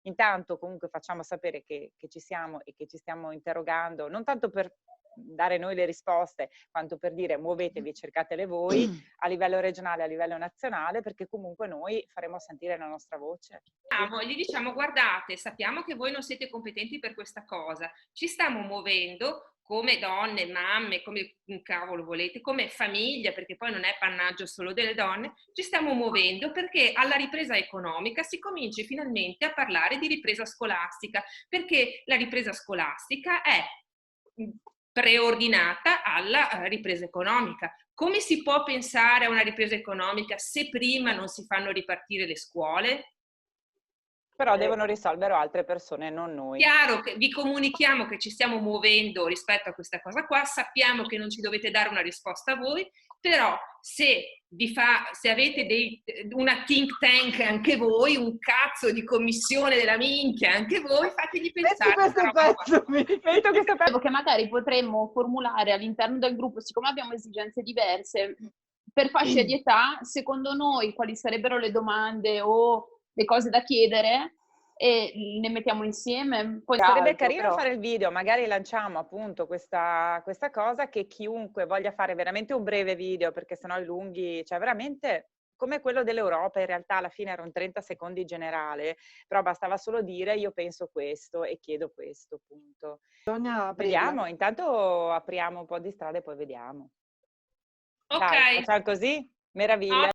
intanto comunque facciamo sapere che ci siamo e che ci stiamo interrogando, non tanto per dare noi le risposte, quanto per dire muovetevi, cercatele voi a livello regionale, a livello nazionale, perché comunque noi faremo sentire la nosttra voce. Gli diciamo: guardate, sappiamo che voi non siete competenti per questa cosa, ci stiamo muovendo come donne, mamme, come cavolo volete, come famiglia, perché poi non è appannaggio solo delle donne, ci stiamo muovendo perché alla ripresa economica si cominci finalmente a parlare di ripresa scolastica, perché la ripresa scolastica è preordinata alla ripresa economica. Come si può pensare a una ripresa economica se prima non si fanno ripartire le scuole? Però devono risolverlo altre persone, non noi. Chiaro che vi comunichiamo che ci stiamo muovendo rispetto a questa cosa qua, sappiamo che non ci dovete dare una risposta a voi, però se avete una think tank anche voi, un cazzo di commissione della minchia anche voi, fategli pensare a questa roba qua. Metto questo pezzo. Che magari potremmo formulare all'interno del gruppo, siccome abbiamo esigenze diverse, per fasce di età, secondo noi quali sarebbero le domande o le cose da chiedere e ne mettiamo insieme. Poi sarebbe carino fare il video, magari lanciamo appunto questa cosa, che chiunque voglia fare veramente un breve video, perché sennò i lunghi, cioè veramente come quello dell'Europa, in realtà alla fine era un 30 secondi generale, però bastava solo dire io penso questo e chiedo questo, punto. Vediamo, intanto apriamo un po' di strade e poi vediamo. Ok. Dai, facciamo così? Meraviglia.